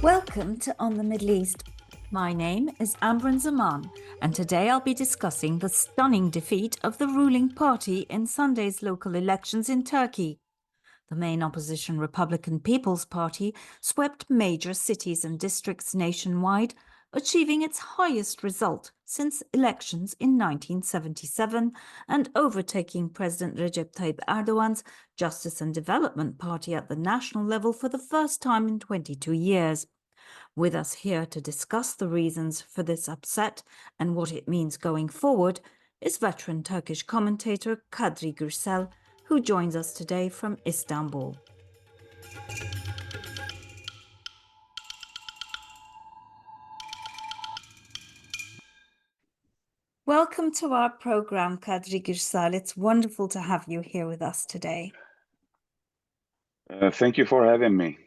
Welcome to On the Middle East. My name is Amran Zaman, and today I'll be discussing the stunning defeat of the ruling party in Sunday's local elections in Turkey. The main opposition Republican People's Party swept major cities and districts nationwide, achieving its highest result since elections in 1977 and overtaking President Recep Tayyip Erdogan's Justice and Development Party at the national level for the first time in 22 years. With us here to discuss the reasons for this upset and what it means going forward is veteran Turkish commentator Kadri Gursel, who joins us today from Istanbul. Welcome to our program, Kadri Gursel. It's wonderful to have you here with us today. Thank you for having me.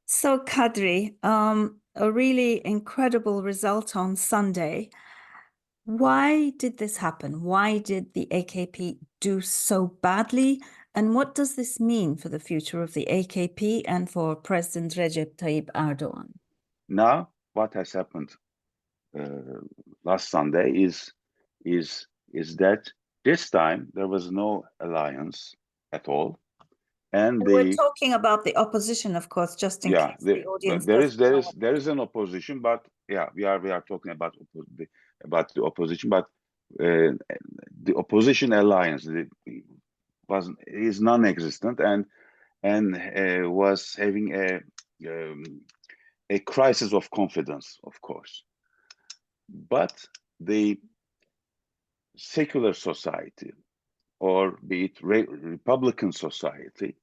So, Kadri, a really incredible result on Sunday. Why did this happen? Why did the AKP do so badly? And what does this mean for the future of the AKP and for President Recep Tayyip Erdogan? Now, what has happened last Sunday is that this time there was no alliance at all, and we're talking about the opposition, of course, just in case the audience. There is an opposition, but yeah, we are talking about the opposition, but the opposition alliance is non-existent and was having a crisis of confidence, of course. But the secular society, or be it Republican society,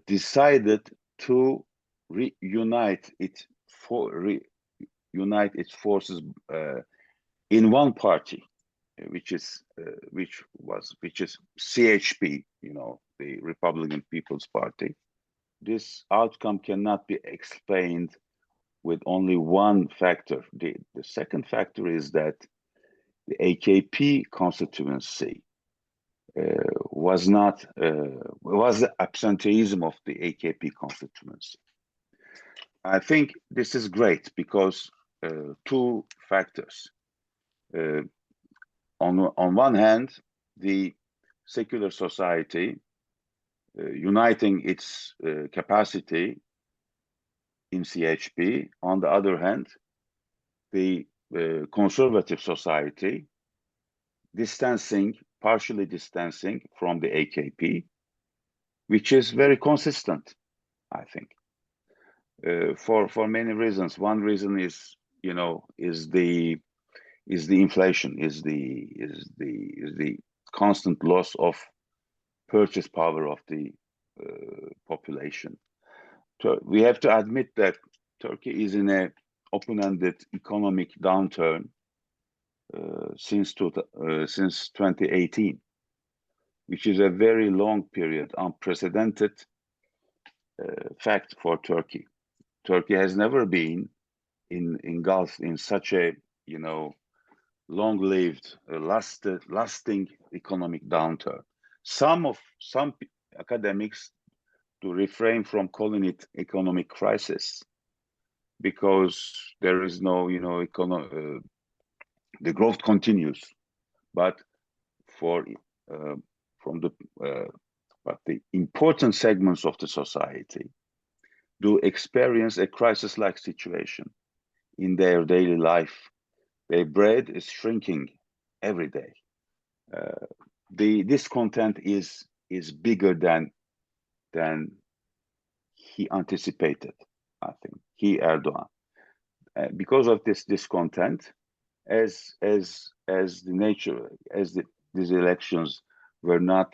decided to reunite its forces in one party, which is CHP, the Republican People's Party. This outcome cannot be explained with only one factor. The second factor is that the AKP constituency was the absenteeism of the AKP constituency. I think this is great because two factors. On one hand, the secular society uniting its capacity in CHP. On the other hand, the conservative society partially distancing from the AKP, which is very consistent, I think, for many reasons. One reason is the inflation, is the constant loss of purchase power of the population. We have to admit that Turkey is in an open-ended economic downturn since 2018, which is a very long period, unprecedented fact for Turkey. Turkey has never been engulfed in such a long-lived, lasting economic downturn. Some academics to refrain from calling it economic crisis, because there is no, the growth continues, but but the important segments of the society do experience a crisis-like situation in their daily life. Their bread is shrinking every day. The discontent is bigger than he anticipated, I think, Erdogan. Because of this discontent, as these elections were not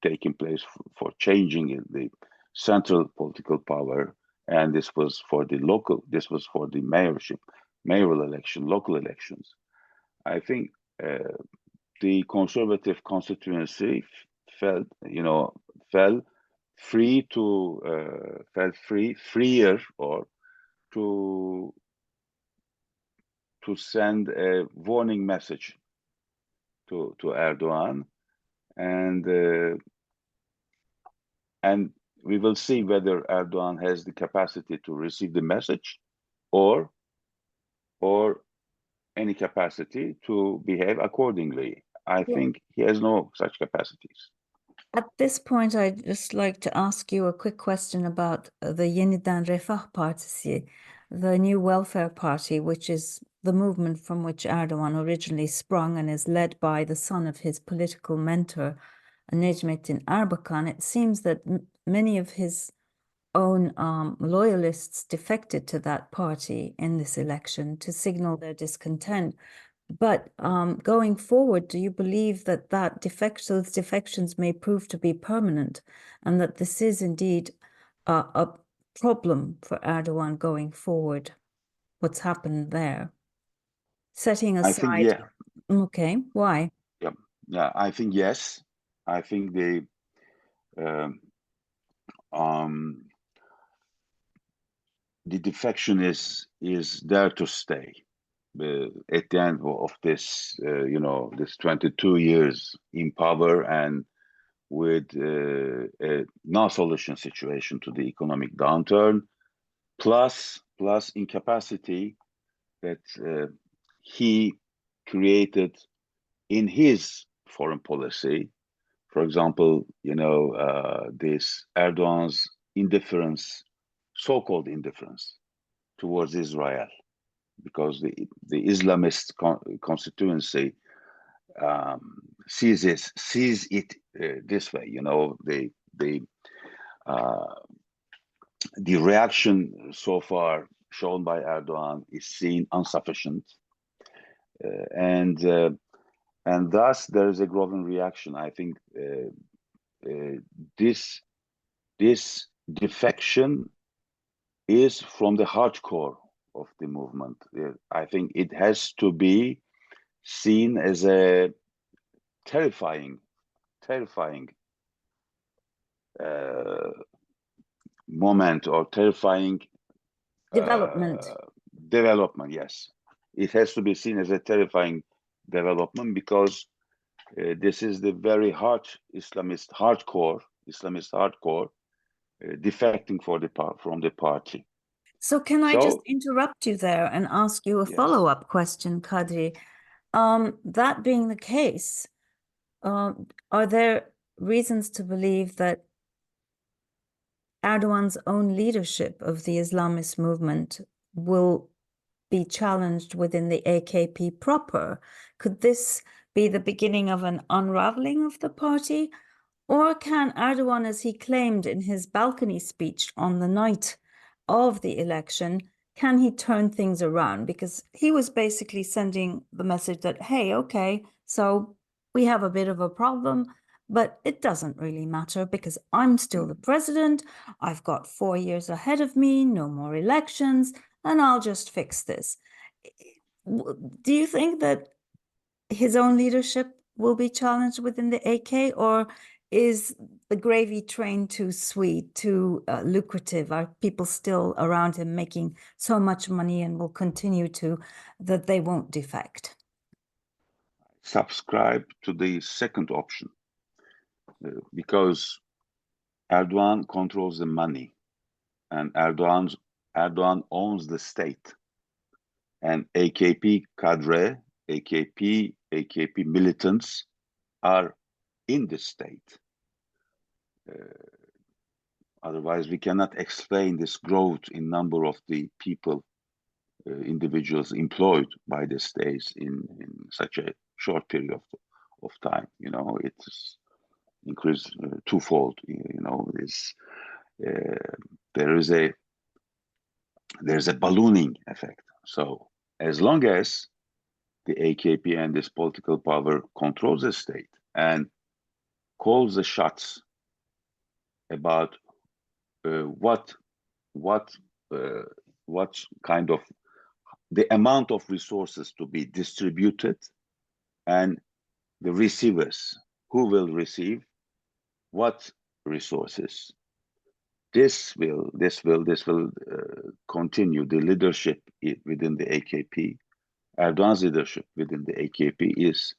taking place for changing the central political power, and this was for the mayoral election, local elections. I think the conservative constituency freer or to send a warning message to Erdogan, and we will see whether Erdogan has the capacity to receive the message, or any capacity to behave accordingly. I Yeah. think he has no such capacities. At this point, I'd just like to ask you a quick question about the Yeniden Refah Partisi, the new welfare party, which is the movement from which Erdogan originally sprung and is led by the son of his political mentor, Necmettin Erbakan. It seems that many of his own loyalists defected to that party in this election to signal their discontent. But going forward, do you believe that those defections may prove to be permanent, and that this is indeed a problem for Erdogan going forward? What's happened there? Setting I think, aside, yeah, okay, why? yeah, yeah. I think yes. I think um, um, the defection is there to stay. At the end of this, this 22 years in power, and with a no-solution situation to the economic downturn, plus incapacity that he created in his foreign policy. For example, this Erdogan's indifference, so-called indifference towards Israel, because the Islamist constituency sees it this way. Uh, the reaction so far shown by Erdogan is seen insufficient, and thus there is a growing reaction. I think this defection is from the hardcore of the movement. I think it has to be seen as a terrifying uh, moment, or terrifying Development. development. Yes, it has to be seen as a terrifying development, because this is the very Islamist hardcore defecting from the party. So can I just So interrupt you there and ask you a yes, follow-up question, Kadri? That being the case, are there reasons to believe that Erdogan's own leadership of the Islamist movement will be challenged within the AKP proper? Could this be the beginning of an unraveling of the party? Or can Erdogan, as he claimed in his balcony speech on the night of the election, can he turn things around? Because he was basically sending the message that, hey, okay, so we have a bit of a problem, but it doesn't really matter because I'm still the president. I've got 4 years ahead of me, no more elections, and I'll just fix this. Do you think that his own leadership will be challenged within the AK, or is the gravy train too sweet, too lucrative? Are people still around him making so much money and will continue to, that they won't defect? subscribe to the second option, because Erdogan controls the money, and Erdogan owns the state, and AKP cadre, AKP militants are in the state. Otherwise, we cannot explain this growth in number of the people, individuals employed by the states in such a short period of time. It's increased twofold. There is there's a ballooning effect. So as long as the AKP and this political power controls the state and calls the shots about what what kind of the amount of resources to be distributed, and the receivers who will receive what resources, this will continue. The leadership within the AKP, Erdogan's leadership within the AKP, is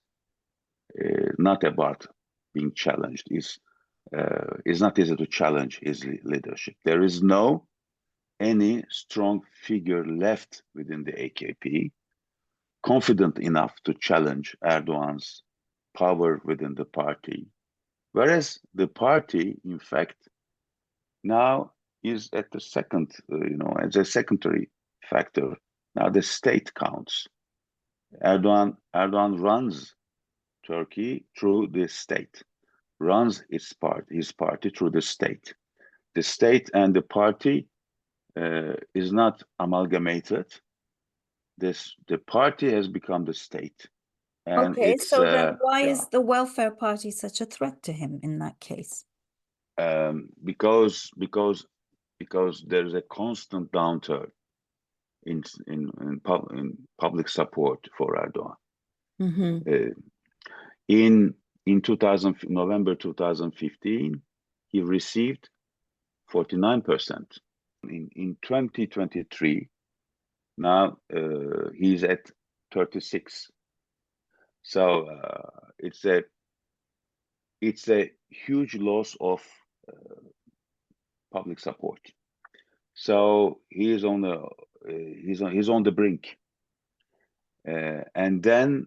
not about being challenged. Is It's not easy to challenge his leadership. There is no any strong figure left within the AKP confident enough to challenge Erdogan's power within the party. Whereas the party, in fact, now is at the second, as a secondary factor. Now the state counts. Erdogan runs Turkey through the state, runs his party through the state. The state and the party is not amalgamated. The party has become the state, and Okay, it's so then why yeah, is the welfare party such a threat to him in that case? because there is a constant downturn in public support for Erdogan. Mm-hmm. In 2000 November 2015, he received 49%. In 2023, now he's at 36. So it's a huge loss of public support. So he is on the brink, and then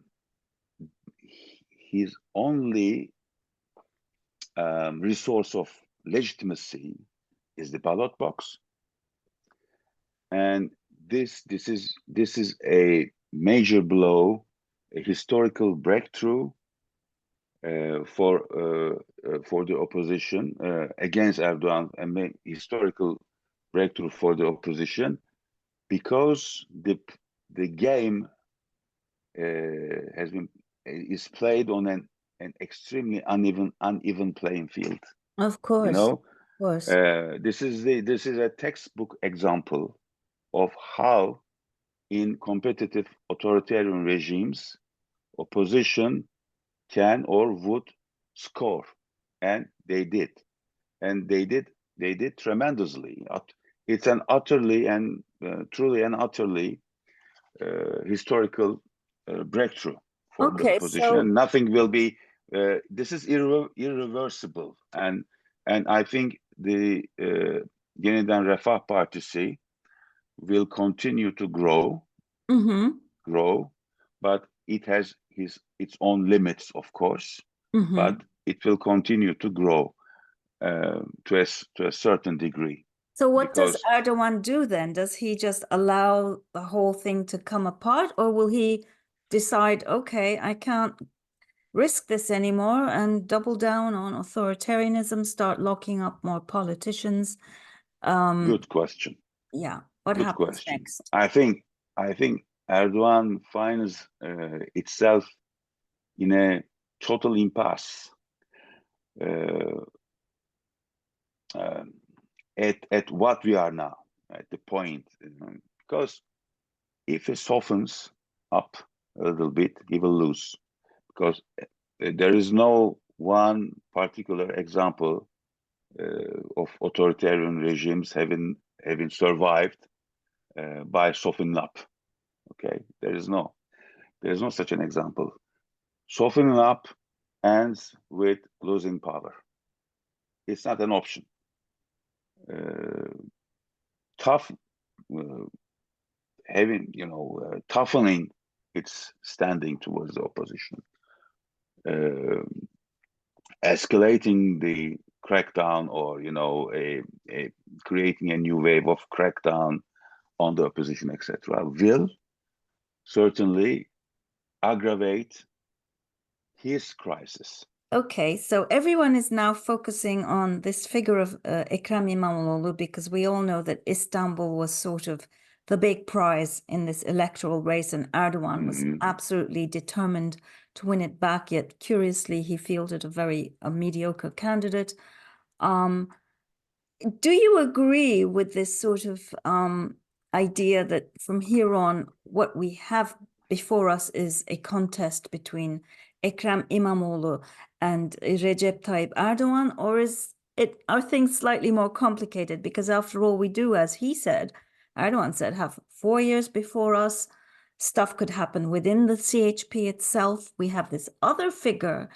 his only resource of legitimacy is the ballot box, and this is a major blow, a historical breakthrough for the opposition against Erdogan, a historical breakthrough for the opposition, because the game is played on an extremely uneven playing field. Of course, of course. This is a textbook example of how in competitive authoritarian regimes opposition can or would score, and they did tremendously. It's an utterly and truly and utterly historical breakthrough for the Okay, opposition, so and nothing will be. This is irreversible, and I think the Yeniden Refah Partisi will continue to grow, but it has its own limits, of course. But it will continue to grow to a certain degree. So what does Because Erdogan do then? Does he just allow the whole thing to come apart, or will he decide, okay, I can't risk this anymore and double down on authoritarianism, start locking up more politicians? good question. Yeah, what Good happens question. next? I think Erdogan finds itself in a total impasse at what we are now, at the point, because if he softens up a little bit, he will lose, because there is no one particular example of authoritarian regimes having survived by softening up. Okay, there is no such an example. Softening up ends with losing power. It's not an option. Toughening its standing towards the opposition, escalating the crackdown, or creating a new wave of crackdown on the opposition, etc., will certainly aggravate his crisis. Okay, so everyone is now focusing on this figure of Ekrem Imamoglu, because we all know that Istanbul was sort of the big prize in this electoral race, and Erdogan was absolutely determined to win it back. Yet, curiously, he fielded a mediocre candidate. Do you agree with this sort of idea that from here on, what we have before us is a contest between Ekrem Imamoglu and Recep Tayyip Erdogan, or are things slightly more complicated? Because after all, we do, as he said, Erdogan said, have 4 years before us. Stuff could happen within the CHP itself. We have this other figure,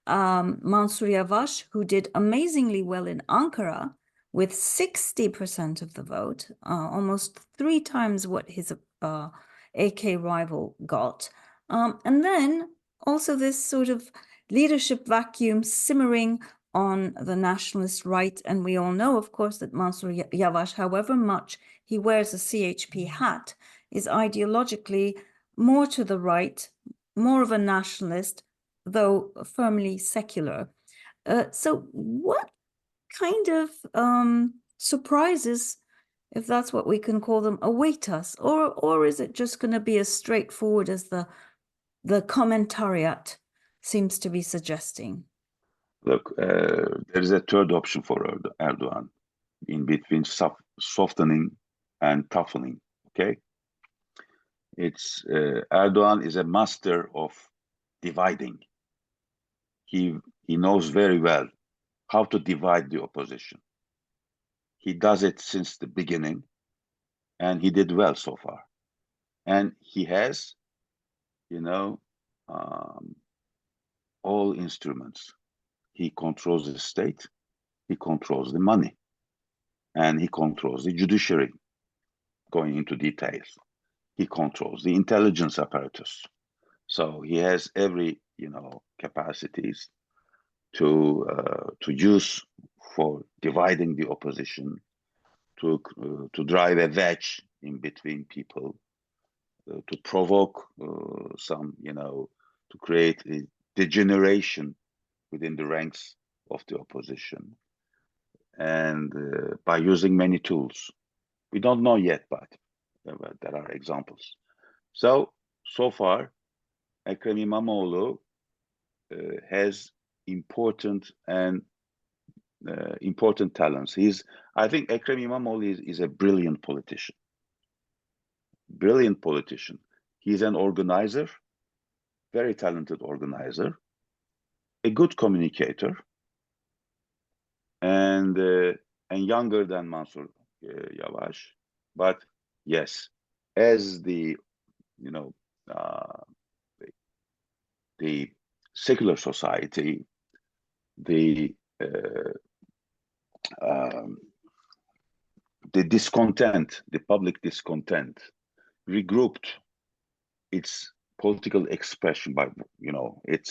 Mansur Yavaş, who did amazingly well in Ankara with 60% of the vote, almost 3 times what his AK rival got. And then also this sort of leadership vacuum simmering on the nationalist right. And we all know, of course, that Mansur Yavaş, however much he wears a CHP hat, is ideologically more to the right, more of a nationalist, though firmly secular. So what kind of surprises, if that's what we can call them, await us? Or is it just going to be as straightforward as the commentariat seems to be suggesting? Look, there is a third option for Erdogan in between softening and toughening. Okay, it's Erdogan is a master of dividing. He knows very well how to divide the opposition. He does it since the beginning, and he did well so far. And he has, all instruments. He controls the state, he controls the money, and he controls the judiciary, going into details. He controls the intelligence apparatus. So he has every, capacities to use for dividing the opposition, to drive a wedge in between people, to provoke some, to create a degeneration within the ranks of the opposition, and by using many tools. We don't know yet, but there are examples. So far, Ekrem Imamoglu has important talents. I think Ekrem Imamoglu is a brilliant politician. Brilliant politician. He's an organizer, very talented organizer, a good communicator, and younger than Mansur Yavaş. But yes, as the secular society, the discontent, the public discontent, regrouped its political expression by, it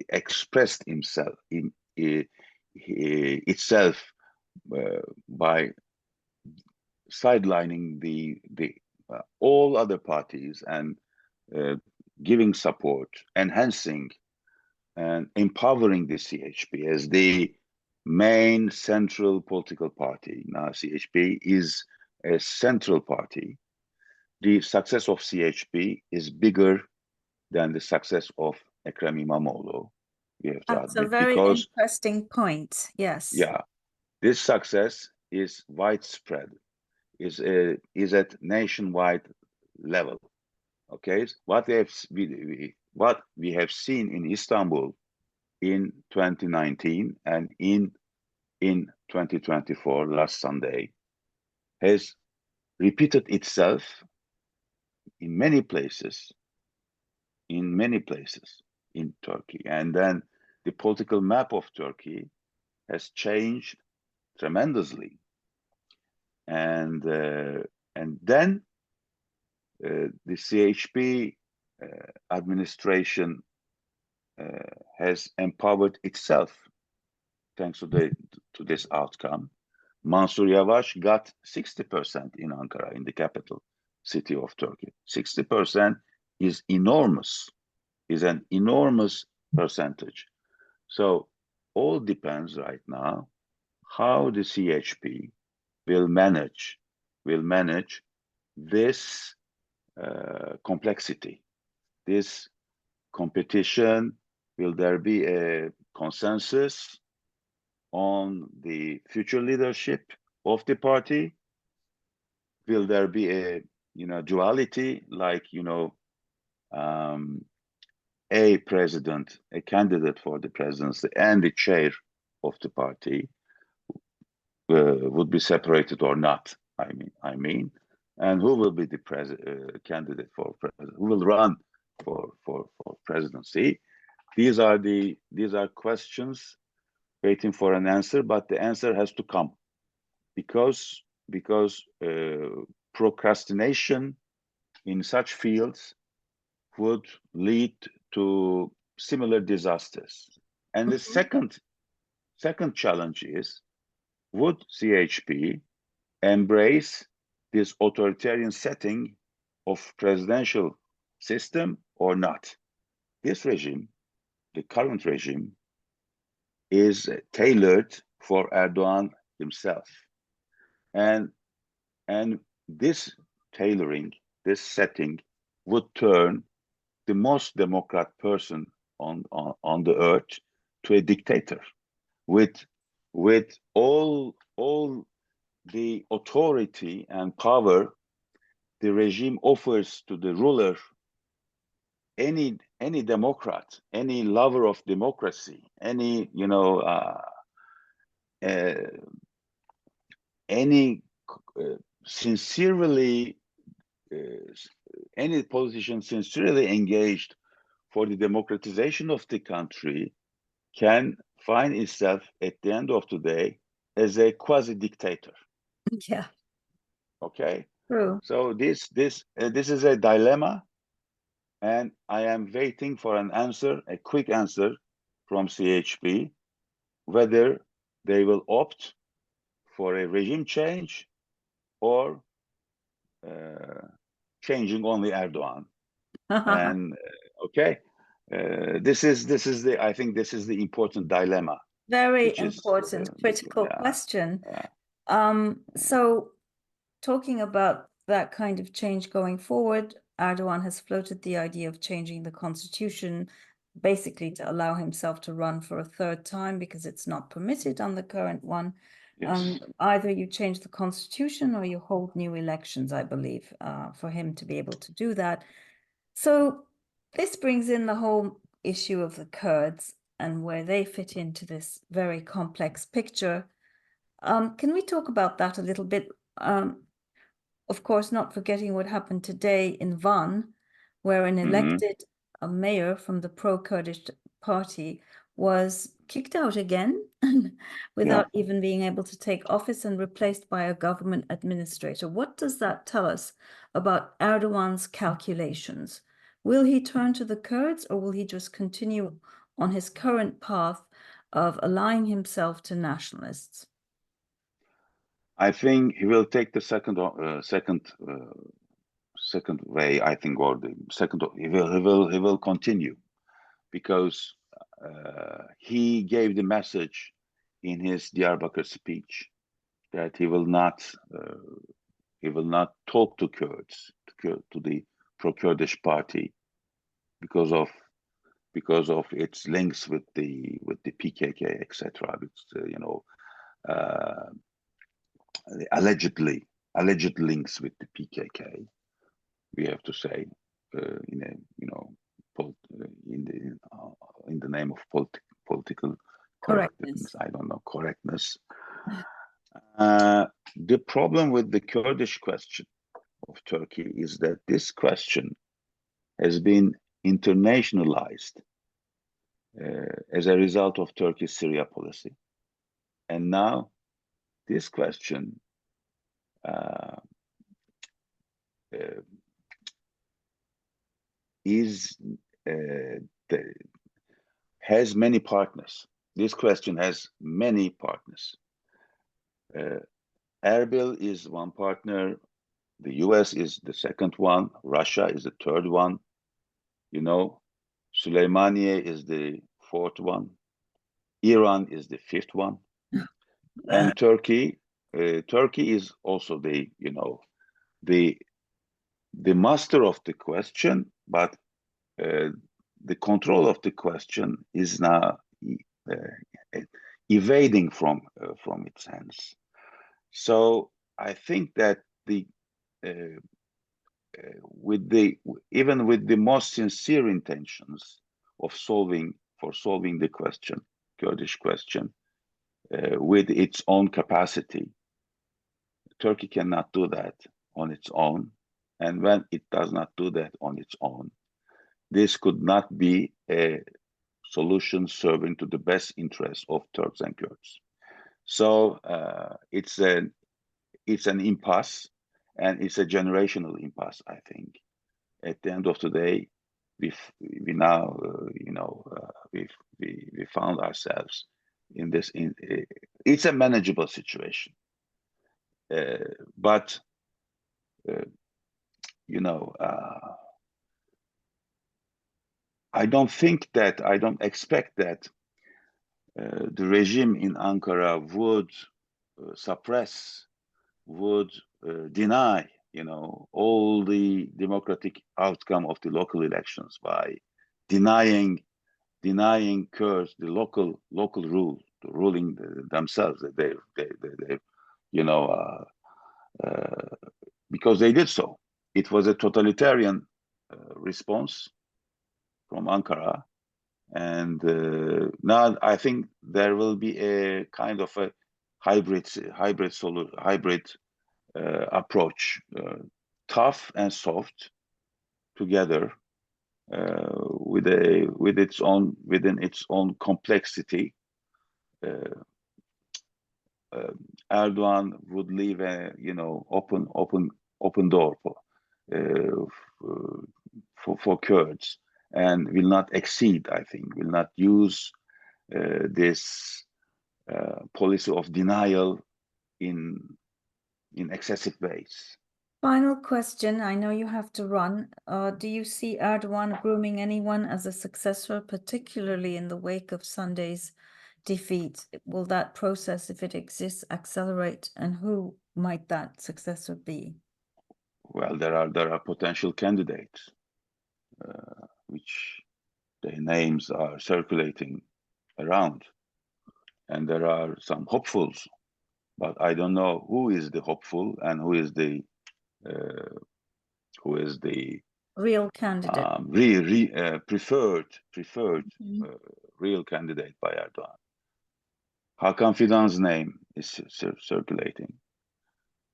expressed itself by sidelining the all other parties and giving support, enhancing and empowering the CHP as the main central political party. Now CHP is a central party. The success of CHP is bigger than the success of Ekrem Imamoglu. We have to That's a admit, very because interesting point. Yes. yeah, this success is widespread, is at nationwide level. Okay, what we have seen in Istanbul in 2019 and in 2024, last Sunday, has repeated itself in many places in Turkey. And then the political map of Turkey has changed tremendously. And then the CHP administration has empowered itself thanks to this outcome. Mansur Yavaş got 60% in Ankara, in the capital city of Turkey. 60% is enormous, is an enormous percentage. So all depends right now how the CHP will manage this complexity, this competition. Will there be a consensus on the future leadership of the party? Will there be a duality, like a president, a candidate for the presidency, and the chair of the party would be separated or not? I mean, and who will be the candidate for president? Who will run for presidency? these are questions waiting for an answer, but the answer has to come because procrastination in such fields would lead to similar disasters. And the second challenge is, would CHP embrace this authoritarian setting of presidential system or not? This regime, the current regime, is tailored for Erdogan himself. And this tailoring, this setting would turn the most democrat person on the earth to a dictator with all the authority and power the regime offers to the ruler. Any democrat, any lover of democracy, any any sincerely any politician sincerely engaged for the democratization of the country can find itself at the end of the day as a quasi-dictator. Yeah. Okay. True. So this is a dilemma, and I am waiting for an answer, a quick answer from CHP, whether they will opt for a regime change or changing only Erdogan. And okay, this is the I think this is the important dilemma. Very Which is important, critical yeah, question. yeah. So talking about that kind of change going forward, Erdogan has floated the idea of changing the constitution, basically to allow himself to run for a third time because it's not permitted on the current one. Yes. Either you change the constitution or you hold new elections, I believe, for him to be able to do that. So this brings in the whole issue of the Kurds and where they fit into this very complex picture. Can we talk about that a little bit? Of course, not forgetting what happened today in Van, where an elected mayor from the pro-Kurdish party was kicked out again without even being able to take office and replaced by a government administrator. What does that tell us about Erdogan's calculations? Will he turn to the Kurds or will he just continue on his current path of allying himself to nationalists? I think he will take the second way. I think, or the second. He will continue because he gave the message in his Diyarbakir speech that he will not talk to Kurds, to the pro-Kurdish party because of its links with the PKK, etc. Alleged links with the PKK. We have to say in the name of political correctness. I don't know, correctness. The problem with the Kurdish question of Turkey is that this question has been internationalized as a result of Turkey's Syria policy. And now this question has many partners. This question has many partners. Erbil is one partner. The US is the second one. Russia is the third one. Süleymaniye is the fourth one. Iran is the fifth one. And Turkey is also the master of the question, but the control of the question is now evading from its hands. So I think that even with the most sincere intentions of solving the question, Kurdish question, with its own capacity, Turkey cannot do that on its own. And when it does not do that on its own, this could not be a solutions serving to the best interests of Turks and Kurds. So it's an impasse, and it's a generational impasse, I think. At the end of the day, we now we found ourselves in this. It's a manageable situation, but I don't expect that the regime in Ankara would suppress, would deny, all the democratic outcome of the local elections by denying Kurds the local rule, the ruling themselves. They because they did so. It was a totalitarian response from Ankara, and now I think there will be a kind of a hybrid approach, tough and soft together, within its own complexity. Erdogan would leave a open door for Kurds, and will not exceed, I think, will not use this policy of denial in excessive ways. Final question. I know you have to run. Do you see Erdogan grooming anyone as a successor, particularly in the wake of Sunday's defeat? Will that process, if it exists, accelerate? And who might that successor be? Well, there are potential candidates, which their names are circulating around, and there are some hopefuls, but I don't know who is the hopeful and who is the real candidate, preferred real candidate by Erdogan. Hakan Fidan's name is circulating.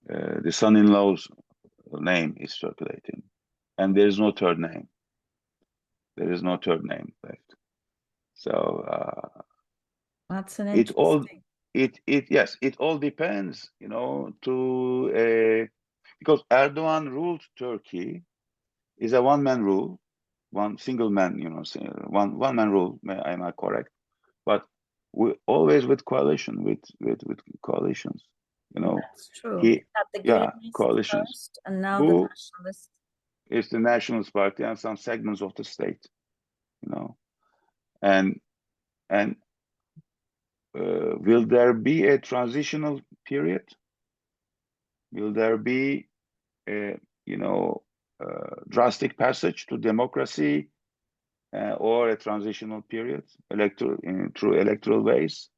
The son-in-law's name is circulating, and there is no third name. There is no third name left. So that's an interesting. It all depends, because Erdogan ruled Turkey is a one-man rule, one single man, one man rule. Am I correct? But we always with coalition, with coalitions. That's true. He had the coalitions first, and now the nationalists. It's the Nationalist Party and some segments of the state, and will there be a transitional period? Will there be a drastic passage to democracy, or a transitional period through electoral ways?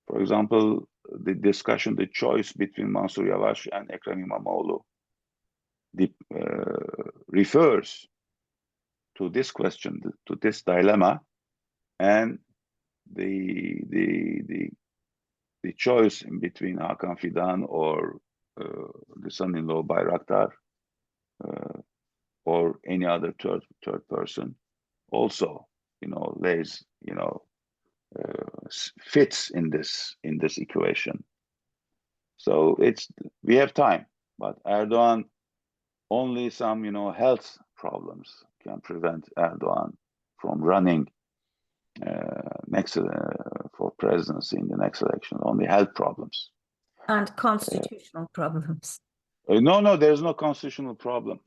For example, the choice between Mansur Yavaş and Ekrem Imamoglu refers to this question, to this dilemma, and the choice in between Hakan Fidan or the son-in-law Bayraktar, or any other third person, also lays fits in this equation. So we have time, but Erdogan, only some health problems can prevent Erdogan from running for presidency in the next election. Only health problems and constitutional problems. No, there's no constitutional problem,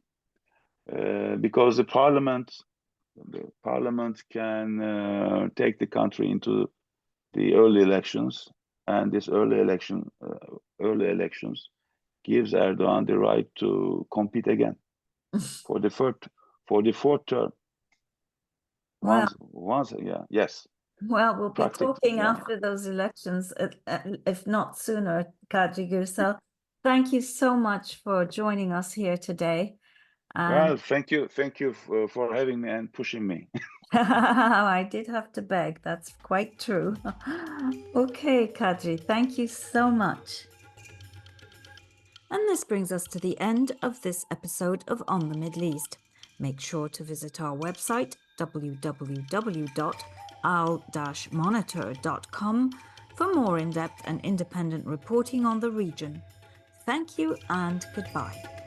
because the parliament can take the country into the early elections, and this early elections gives Erdogan the right to compete again for the fourth term. Yes. Well, we'll be talking after those elections, if not sooner, Kadri Gursel. Thank you so much for joining us here today. Well, thank you for having me and pushing me. I did have to beg. That's quite true. Okay, Kadri, thank you so much. And this brings us to the end of this episode of On the Middle East. Make sure to visit our website, www.commentatorkadri.com, al-monitor.com for more in-depth and independent reporting on the region. Thank you and goodbye.